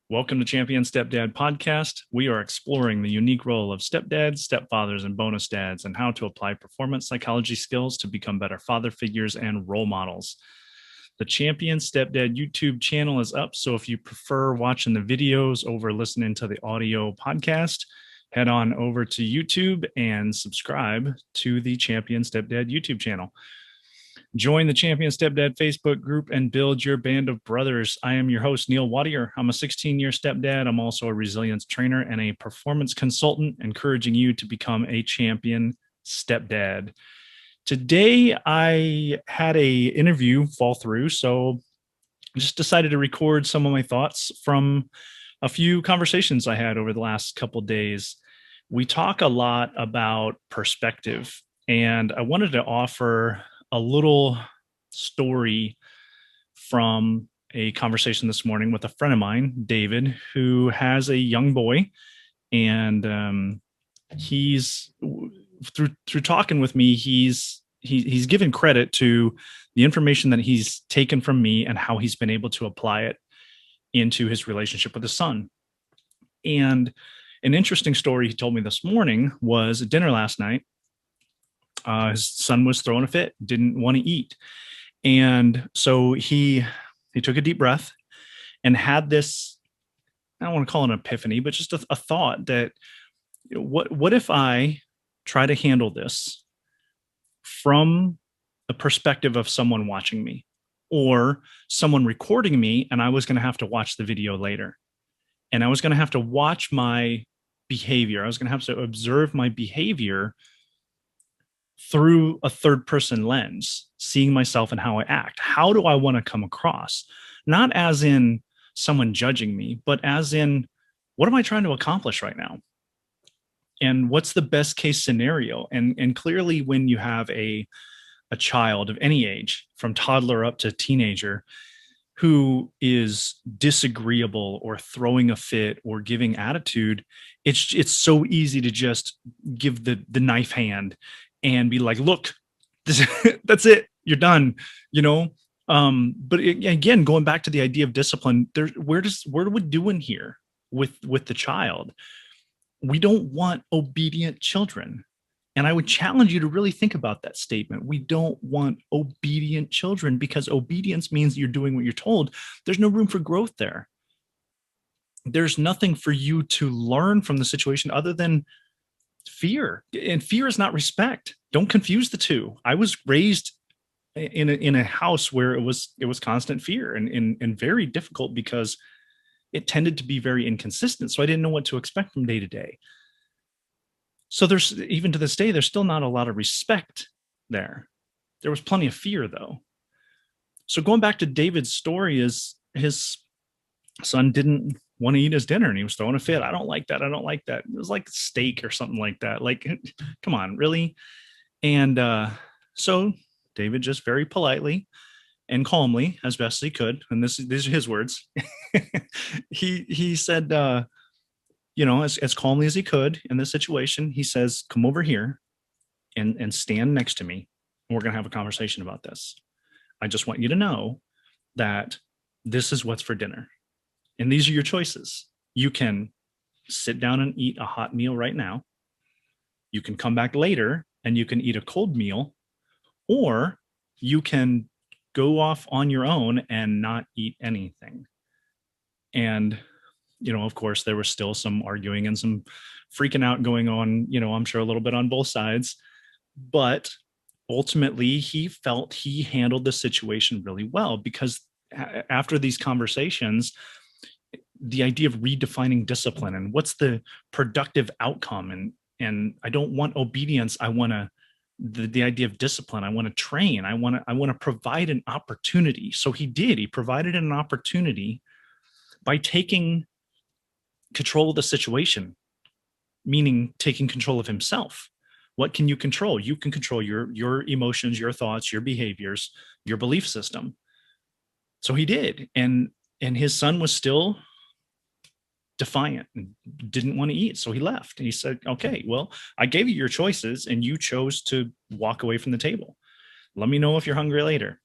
Welcome to Champion Stepdad Podcast. We are exploring the unique role of stepdads, stepfathers, and bonus dads and how to apply performance psychology skills to become better father figures and role models. The Champion Stepdad YouTube channel is up, so if you prefer watching the videos over listening to the audio podcast, head on over to YouTube and subscribe to the Champion Stepdad YouTube channel. Join the Champion Stepdad Facebook group and build your band of brothers. I am your host, Neil Wattier. I'm a 16-year stepdad. I'm also a resilience trainer and a performance consultant, encouraging you to become a champion stepdad. Today, I had a interview fall through, so I just decided to record some of my thoughts from a few conversations I had over the last couple of days. We talk a lot about perspective, and I wanted to offer a little story from a conversation this morning with a friend of mine, David, who has a young boy, and he's through talking with me, he's given credit to the information that he's taken from me and how he's been able to apply it into his relationship with his son. And an interesting story he told me this morning was at dinner last night. His son was throwing a fit, didn't want to eat. And so he took a deep breath and had this, I don't want to call it an epiphany, but just a thought that what if I try to handle this from the perspective of someone watching me or someone recording me, and I was going to have to watch the video later. And I was going to have to watch my behavior. I was going to have to observe my behavior through a third person lens, seeing myself and how I act. How do I want to come across? Not as in someone judging me, but as in, what am I trying to accomplish right now? And what's the best case scenario? And clearly when you have a child of any age, from toddler up to teenager, who is disagreeable or throwing a fit or giving attitude, it's so easy to just give the knife hand and be like, look, that's it, you're done, but again, going back to the idea of discipline, where do we do in here with the child? We don't want obedient children. And I would challenge you to really think about that statement. We don't want obedient children, because obedience means you're doing what you're told. There's no room for growth there. There's nothing for you to learn from the situation other than fear. And fear is not respect. Don't confuse the two. I was raised in a house where it was constant fear and very difficult because it tended to be very inconsistent. So I didn't know what to expect from day to day. So there's, even to this day, there's still not a lot of respect there. There was plenty of fear, though. So going back to David's story, is his son didn't want to eat his dinner and he was throwing a fit. I don't like that. I don't like that. It was like steak or something like that. Like, come on, really? And so David just very politely and calmly, as best he could, and these are his words, he said, as calmly as he could in this situation, he says, come over here and stand next to me. And we're going to have a conversation about this. I just want you to know that this is what's for dinner. And these are your choices. You can sit down and eat a hot meal right now. You can come back later and you can eat a cold meal, or you can go off on your own and not eat anything. And of course, there was still some arguing and some freaking out going on, I'm sure a little bit on both sides. But ultimately, he felt he handled the situation really well, because after these conversations, the idea of redefining discipline and what's the productive outcome. And I don't want obedience. I want the idea of discipline. I want to train. I want to provide an opportunity. So he did. He provided an opportunity by taking control of the situation, meaning taking control of himself. What can you control? You can control your emotions, your thoughts, your behaviors, your belief system. So he did. And his son was still defiant and didn't want to eat. So he left and he said, okay, well, I gave you your choices and you chose to walk away from the table. Let me know if you're hungry later.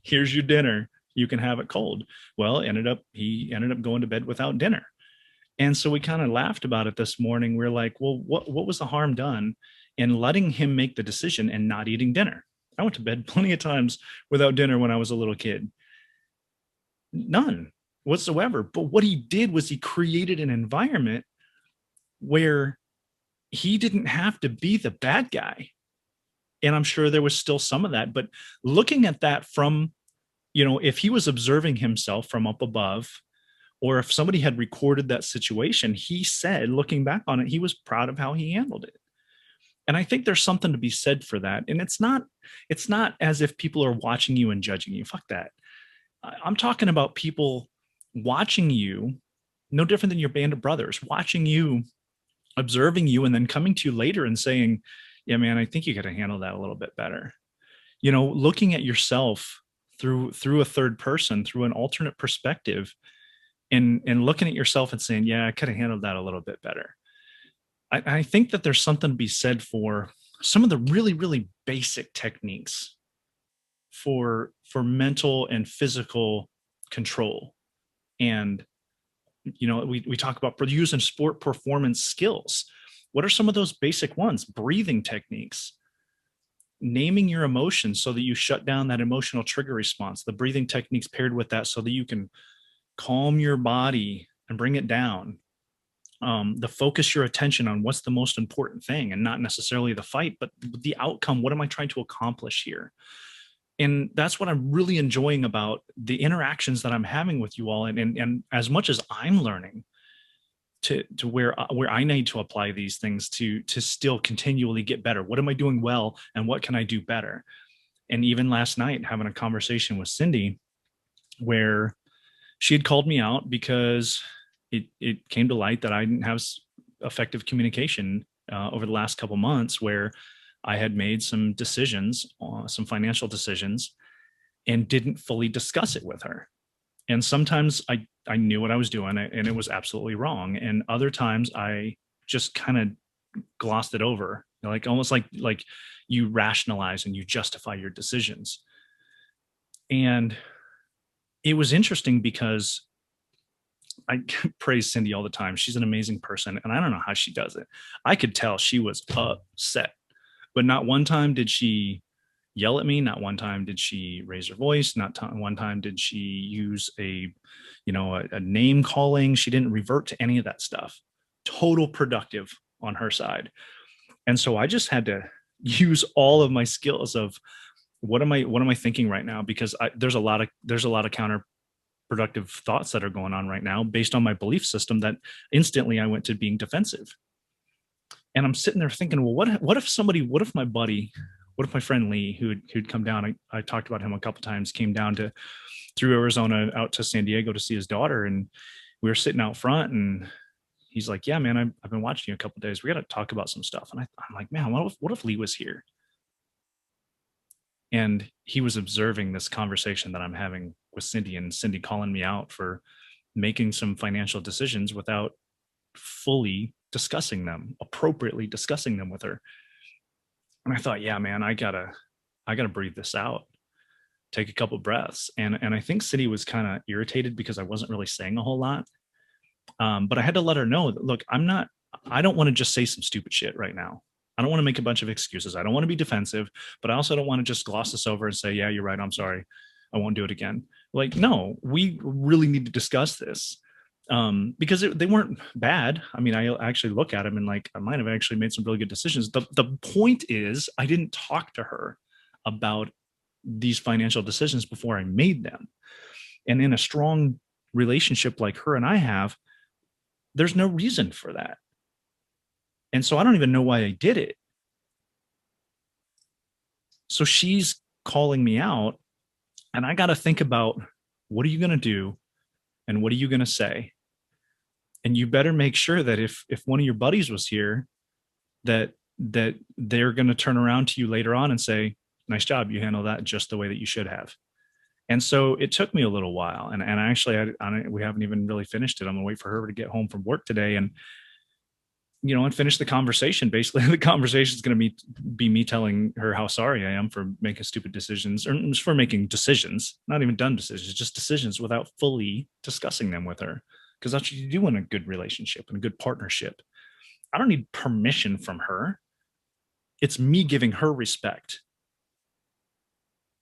Here's your dinner. You can have it cold. Well, he ended up going to bed without dinner. And so we kind of laughed about it this morning. We're like, well, what was the harm done in letting him make the decision and not eating dinner? I went to bed plenty of times without dinner when I was a little kid. None whatsoever. But what he did was he created an environment where he didn't have to be the bad guy. And I'm sure there was still some of that, but looking at that from, if he was observing himself from up above, or if somebody had recorded that situation, he said, looking back on it, he was proud of how he handled it. And I think there's something to be said for that. And it's not as if people are watching you and judging you. Fuck that. I'm talking about people watching you, no different than your band of brothers, watching you, observing you, and then coming to you later and saying, yeah, man, I think you got to handle that a little bit better. Looking at yourself through a third person, through an alternate perspective, and looking at yourself and saying, yeah, I could have handled that a little bit better. I think that there's something to be said for some of the really, really basic techniques for mental and physical control. And, we talk about using sport performance skills. What are some of those basic ones? Breathing techniques, naming your emotions so that you shut down that emotional trigger response, the breathing techniques paired with that so that you can calm your body and bring it down. The focus your attention on what's the most important thing, and not necessarily the fight, but the outcome. What am I trying to accomplish here? And that's what I'm really enjoying about the interactions that I'm having with you all. And as much as I'm learning to where I need to apply these things to still continually get better. What am I doing well, and what can I do better? And even last night, having a conversation with Cindy where she had called me out because it came to light that I didn't have effective communication over the last couple months, where I had made some decisions, some financial decisions, and didn't fully discuss it with her. And sometimes I knew what I was doing and it was absolutely wrong. And other times I just kind of glossed it over, like almost like you rationalize and you justify your decisions. And it was interesting because I praise Cindy all the time. She's an amazing person, and I don't know how she does it. I could tell she was upset, but not one time did she yell at me. Not one time did she raise her voice. One time did she use a name calling. She didn't revert to any of that stuff. Total productive on her side. And so I just had to use all of my skills of what am I thinking right now? Because there's a lot of counterproductive thoughts that are going on right now based on my belief system that instantly I went to being defensive. And I'm sitting there thinking, well, what if my buddy, what if my friend Lee, who'd come down, I talked about him a couple times, came down through Arizona out to San Diego to see his daughter. And we were sitting out front and he's like, yeah, man, I've been watching you a couple of days. We got to talk about some stuff. And I'm like, man, what if Lee was here? And he was observing this conversation that I'm having with Cindy, and Cindy calling me out for making some financial decisions without fully discussing them, appropriately discussing them with her. And I thought, yeah, man, I gotta breathe this out, take a couple breaths. And I think Cindy was kind of irritated because I wasn't really saying a whole lot. But I had to let her know that, look, I don't want to just say some stupid shit right now. I don't want to make a bunch of excuses. I don't want to be defensive, but I also don't want to just gloss this over and say, yeah, you're right. I'm sorry. I won't do it again. Like, no, we really need to discuss this. Because they weren't bad. I mean, I actually look at them and like, I might have actually made some really good decisions. The point is, I didn't talk to her about these financial decisions before I made them. And in a strong relationship like her and I have, there's no reason for that. And so I don't even know why I did it. So she's calling me out, and I got to think about, what are you going to do? And what are you going to say? And you better make sure that if one of your buddies was here, that they're going to turn around to you later on and say, nice job, you handled that just the way that you should have. And so it took me a little while. And actually, we haven't even really finished it. I'm going to wait for her to get home from work today. And and finish the conversation. Basically, the conversation is going to be me telling her how sorry I am for making stupid decisions, or for making decisions, not even done decisions, just decisions without fully discussing them with her. Because that's what you do in a good relationship and a good partnership. I don't need permission from her. It's me giving her respect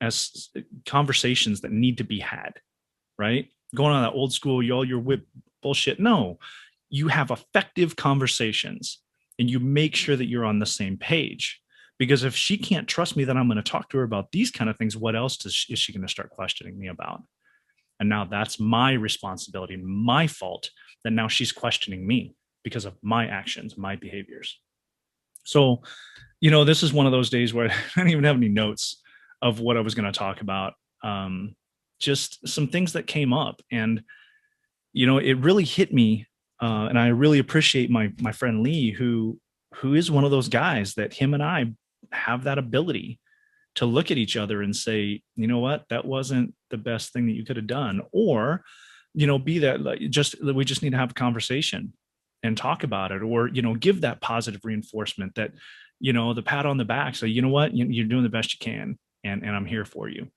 as conversations that need to be had, right? Going on that old school, y'all, your whip bullshit. No, you have effective conversations and you make sure that you're on the same page. Because if she can't trust me that I'm going to talk to her about these kind of things, what else is she going to start questioning me about? And now that's my responsibility, my fault that now she's questioning me because of my actions, my behaviors. So, this is one of those days where I didn't even have any notes of what I was going to talk about. Just some things that came up, and it really hit me. And I really appreciate my friend Lee, who is one of those guys that him and I have that ability to look at each other and say, you know what, that wasn't the best thing that you could have done, or be that we just need to have a conversation and talk about it, or give that positive reinforcement, that the pat on the back, so you know what, you're doing the best you can, and I'm here for you.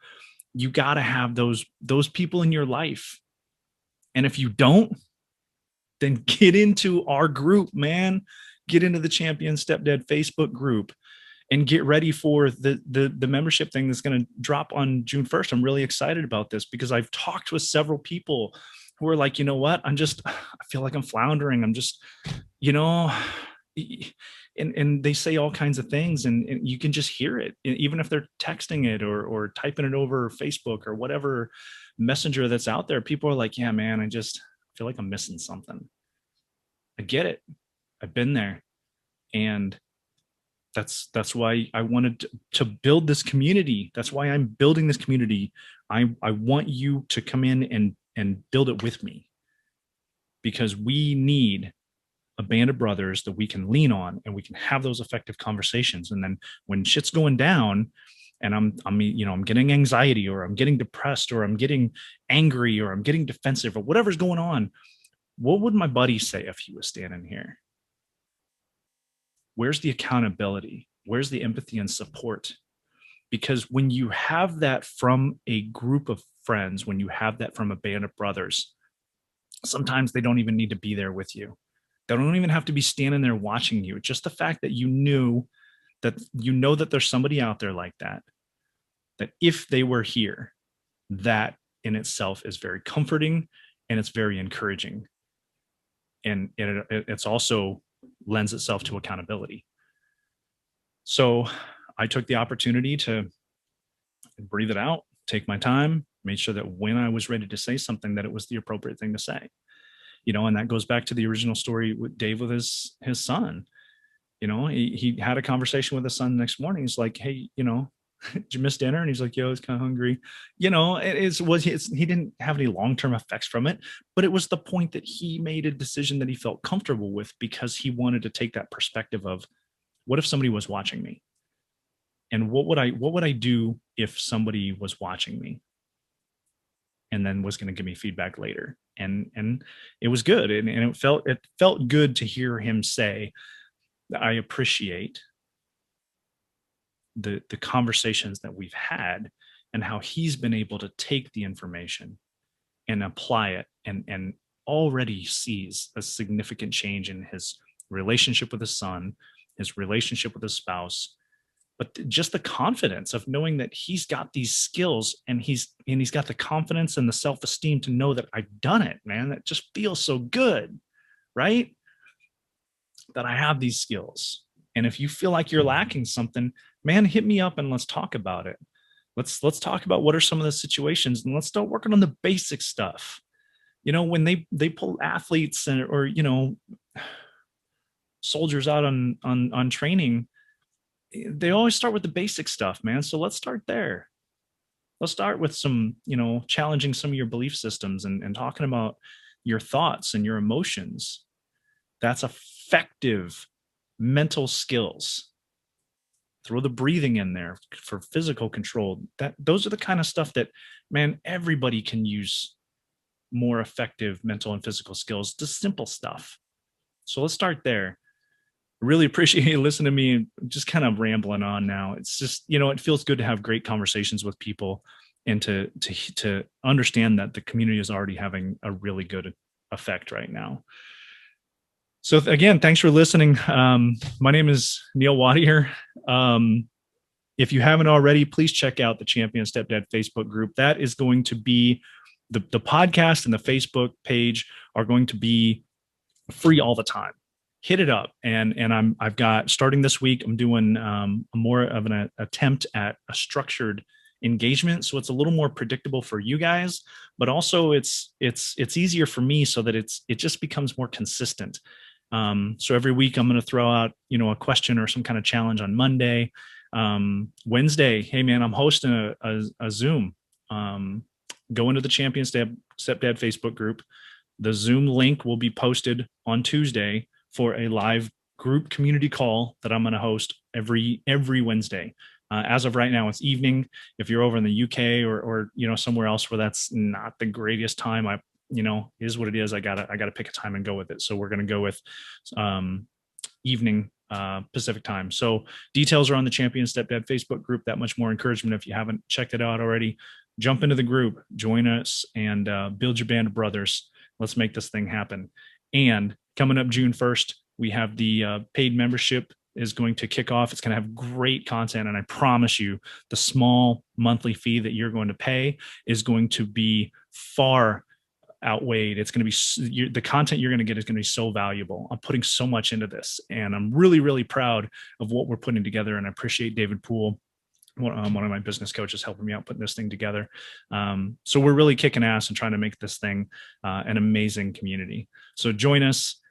You got to have those people in your life. And if you don't, then get into our group, man. Get into the Champion Stepdad Facebook group and get ready for the membership thing that's going to drop on June 1st. I'm really excited about this because I've talked with several people who are like, you know what, I feel like I'm floundering. I'm just, and they say all kinds of things, and you can just hear it, even if they're texting it or typing it over Facebook or whatever messenger that's out there. People are like, yeah, man, I just feel like I'm missing something. I get it. I've been there. And that's why I wanted to build this community. That's why I'm building this community. I want you to come in and build it with me, because we need a band of brothers that we can lean on, and we can have those effective conversations. And then when shit's going down and I'm getting anxiety, or I'm getting depressed, or I'm getting angry, or I'm getting defensive, or whatever's going on, what would my buddy say if he was standing here? Where's the accountability? Where's the empathy and support? Because when you have that from a group of friends, when you have that from a band of brothers, sometimes they don't even need to be there with you. They don't even have to be standing there watching you. Just the fact that that there's somebody out there like that if they were here, that in itself is very comforting, and it's very encouraging. And it's also lends itself to accountability. So I took the opportunity to breathe it out, take my time, made sure that when I was ready to say something, that it was the appropriate thing to say. And that goes back to the original story with Dave with his son. He had a conversation with his son the next morning. He's like, hey, did you miss dinner? And he's like, yo, I was kind of hungry. He didn't have any long-term effects from it, but it was the point that he made a decision that he felt comfortable with, because he wanted to take that perspective of, what if somebody was watching me? And what would I do if somebody was watching me and then was going to give me feedback later? And it was good. And it felt good to hear him say, I appreciate the conversations that we've had, and how he's been able to take the information and apply it, and already sees a significant change in his relationship with his son, his relationship with his spouse, but just the confidence of knowing that he's got these skills, and he's got the confidence and the self-esteem to know that I've done it, man. That just feels so good, right? That I have these skills. And if you feel like you're lacking something, man, hit me up and let's talk about it. Let's talk about what are some of the situations, and let's start working on the basic stuff. When they pull athletes or soldiers out on training, they always start with the basic stuff, man. So let's start there. Let's start with some, challenging some of your belief systems, and talking about your thoughts and your emotions. That's effective mental skills. Throw the breathing in there for physical control. Those are the kind of stuff that, man, everybody can use more effective mental and physical skills, the simple stuff. So let's start there. Really appreciate you listening to me and just kind of rambling on now. It's just, it feels good to have great conversations with people and to understand that the community is already having a really good effect right now. So again, thanks for listening. My name is Neil Wattier. If you haven't already, please check out the Champion Stepdad Facebook group. That is going to be the podcast and the Facebook page are going to be free all the time. Hit it up. And I've got, starting this week, I'm doing more of an attempt at a structured engagement. So it's a little more predictable for you guys, but also it's easier for me so that it just becomes more consistent. So every week I'm going to throw out, a question or some kind of challenge on Monday. Wednesday, hey man, I'm hosting a Zoom. Go into the Champion Stepdad Facebook group. The Zoom link will be posted on Tuesday for a live group community call that I'm going to host every Wednesday. As of right now, it's evening. If you're over in the UK or somewhere else where that's not the greatest time, is what it is. I gotta pick a time and go with it. So we're gonna go with evening Pacific time. So details are on the Champion Stepdad Facebook group. That much more encouragement. If you haven't checked it out already, jump into the group, join us, and build your band of brothers. Let's make this thing happen. And coming up June 1st, we have the paid membership is going to kick off. It's going to have great content. And I promise you, the small monthly fee that you're going to pay is going to be far outweighed. It's going to be the content you're going to get is going to be so valuable. I'm putting so much into this, and I'm really, really proud of what we're putting together. And I appreciate David Poole, one of my business coaches, helping me out putting this thing together. So we're really kicking ass and trying to make this thing an amazing community. So join us.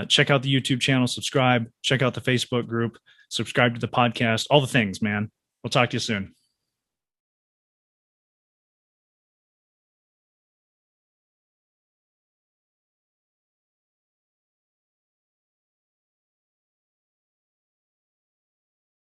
Check out the YouTube channel, subscribe, check out the Facebook group, subscribe to the podcast, all the things, man. We'll talk to you soon.